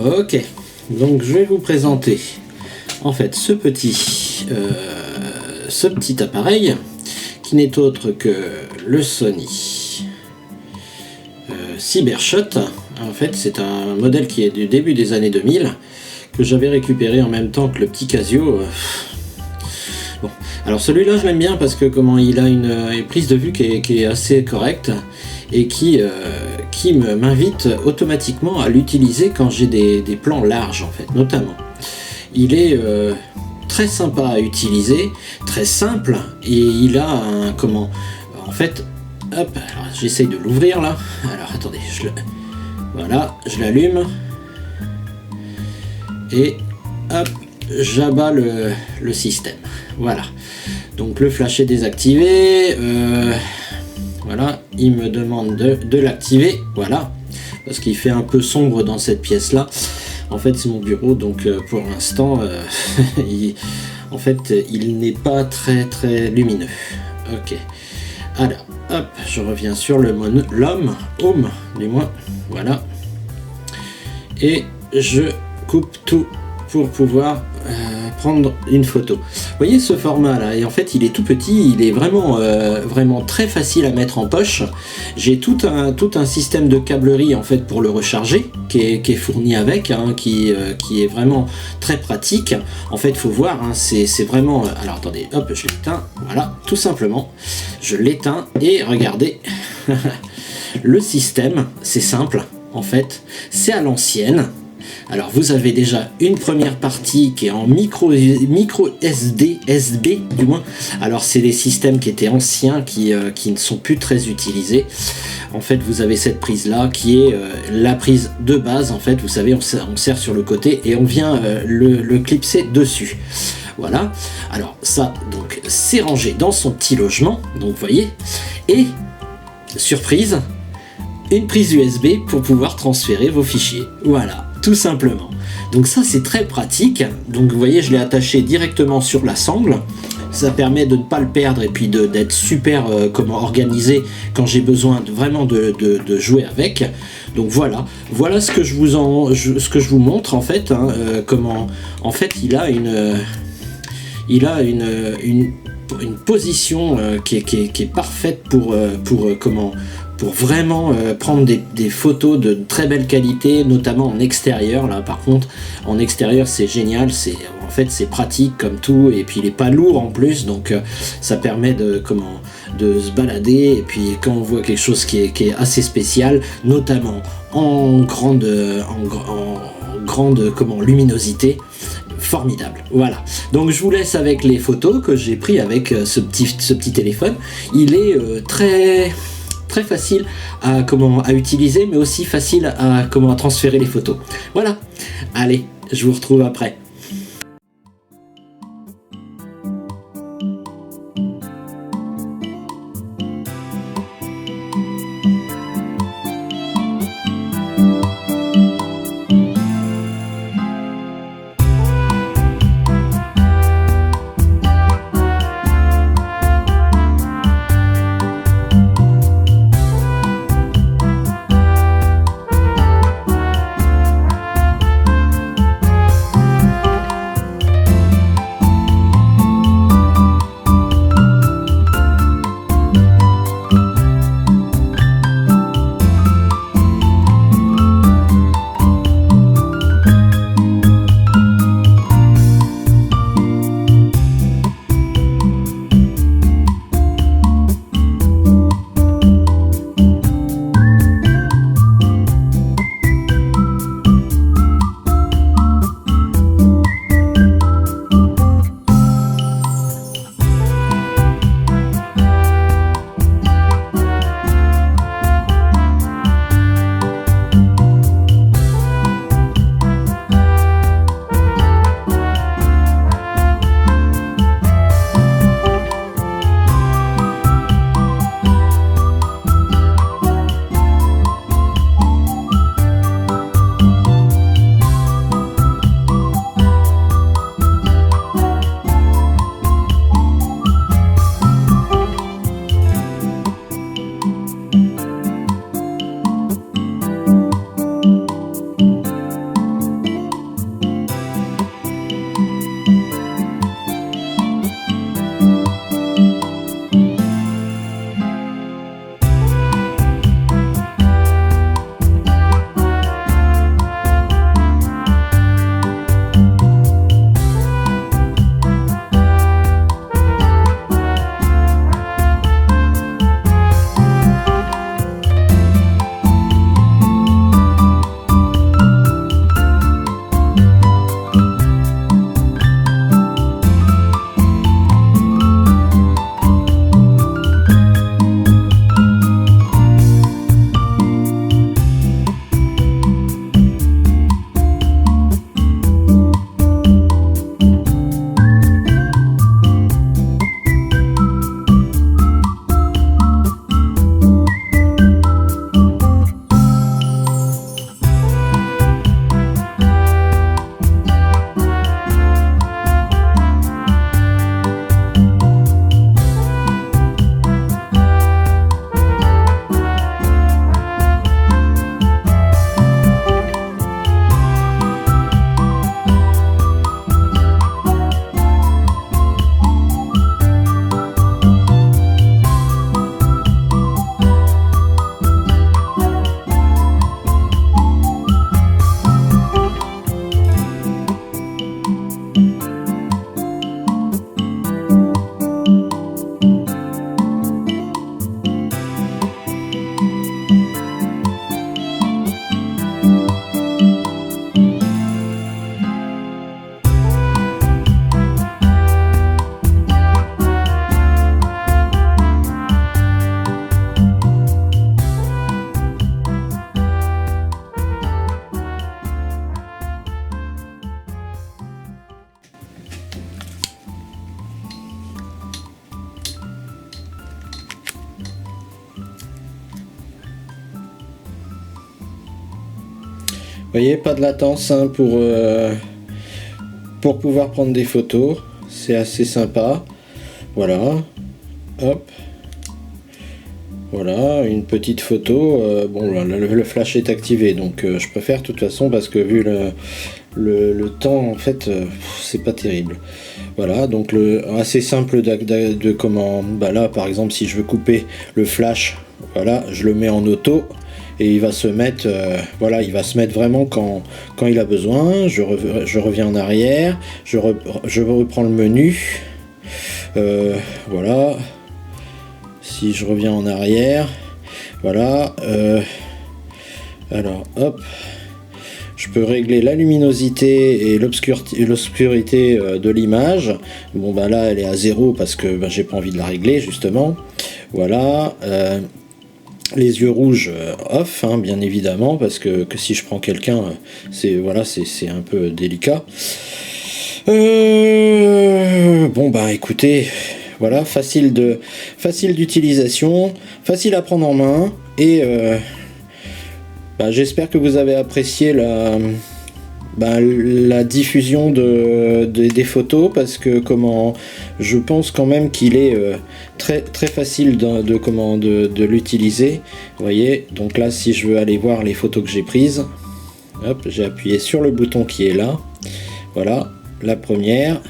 Ok, donc je vais vous présenter en fait ce petit appareil qui n'est autre que le Sony Cybershot. En fait, c'est un modèle qui est du début des années 2000 que j'avais récupéré en même temps que le petit Casio. Bon, alors celui-là je l'aime bien parce que comment il a une prise de vue qui est assez correcte et qui m'invite automatiquement à l'utiliser quand j'ai des plans larges en fait, notamment. Il est très sympa à utiliser, très simple, et il a un en fait, hop, alors j'essaye de l'ouvrir là. Alors attendez, voilà, je l'allume et hop, j'abats le système. Voilà. Donc le flash est désactivé. Voilà, il me demande de l'activer. Voilà, parce qu'il fait un peu sombre dans cette pièce là. En fait, c'est mon bureau, donc pour l'instant, il n'est pas très très lumineux. Ok. Alors, hop, je reviens sur home, du moins. Voilà. Et je coupe tout pour pouvoir prendre une photo. Vous voyez ce format là, et en fait il est tout petit, il est vraiment très facile à mettre en poche. J'ai tout un système de câblerie en fait pour le recharger qui est fourni avec, qui est vraiment très pratique. En fait, faut voir, c'est vraiment. Alors attendez, hop, je l'éteins. Voilà, tout simplement, je l'éteins et regardez, le système, c'est simple. En fait, c'est à l'ancienne. Alors vous avez déjà une première partie qui est en micro SB du moins. Alors c'est les systèmes qui étaient anciens qui ne sont plus très utilisés. En fait vous avez cette prise là qui est la prise de base. En fait vous savez on serre sur le côté et on vient le clipser dessus. Voilà. Alors ça donc c'est rangé dans son petit logement. Donc vous voyez. Et surprise, une prise USB pour pouvoir transférer vos fichiers. Voilà. Tout simplement. Donc ça c'est très pratique. Donc vous voyez, je l'ai attaché directement sur la sangle. Ça permet de ne pas le perdre et puis d'être super organisé quand j'ai besoin vraiment de jouer avec. Donc voilà ce que je vous montre en fait. Comment en fait il a une position qui est parfaite pour vraiment prendre des photos de très belle qualité, notamment en extérieur. Là par contre en extérieur c'est génial, c'est pratique comme tout, et puis il est pas lourd en plus, donc ça permet de se balader, et puis quand on voit quelque chose qui est assez spécial, notamment en grande luminosité, formidable. Voilà, donc je vous laisse avec les photos que j'ai pris avec ce petit téléphone. Il est très facile à utiliser, mais aussi facile à transférer les photos. Voilà, allez, je vous retrouve après. voyez, pas de latence hein, pour pouvoir prendre des photos. C'est assez sympa. Voilà. Hop. Voilà, une petite photo. Bon, le flash est activé, donc je préfère de toute façon parce que vu le temps, en fait, c'est pas terrible. Voilà, donc assez simple de comment. Bah là, par exemple, si je veux couper le flash, voilà, je le mets en auto et il va se mettre, voilà, il va se mettre vraiment quand il a besoin. Je reviens en arrière, je reprends le menu. Voilà. Si je reviens en arrière, voilà, alors hop, je peux régler la luminosité et l'obscurité de l'image. Bon bah là elle est à 0 parce que bah, j'ai pas envie de la régler justement. Voilà, les yeux rouges off hein, bien évidemment parce que si je prends quelqu'un c'est voilà c'est un peu délicat. Bon bah écoutez. Voilà, facile d'utilisation, facile à prendre en main et bah, j'espère que vous avez apprécié la diffusion des photos parce que je pense quand même qu'il est très facile de l'utiliser. Vous voyez, donc là si je veux aller voir les photos que j'ai prises, hop, j'ai appuyé sur le bouton qui est là. Voilà, la première.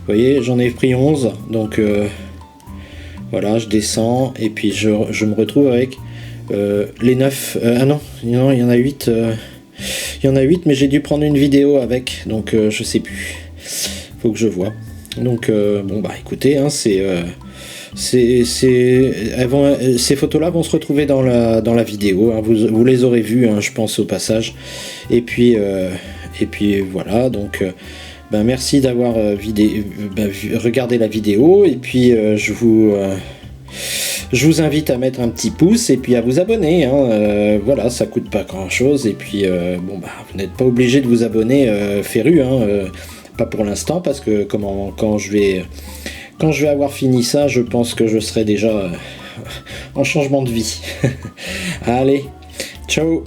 Vous voyez, j'en ai pris 11, donc voilà, je descends et puis je me retrouve avec les 9. Ah non, il y en a 8. Il y en a 8, mais j'ai dû prendre une vidéo avec, donc je sais plus. Faut que je vois. Donc bon bah écoutez, hein, ces photos-là vont se retrouver dans la vidéo. Hein, vous les aurez vues, hein, je pense au passage. Et puis voilà, donc. Ben, merci d'avoir regardé la vidéo et puis je vous invite à mettre un petit pouce et puis à vous abonner hein, voilà, ça coûte pas grand chose et puis bon bah vous n'êtes pas obligé de vous abonner féru hein, pas pour l'instant parce que quand je vais avoir fini ça, je pense que je serai déjà en changement de vie. Allez, ciao.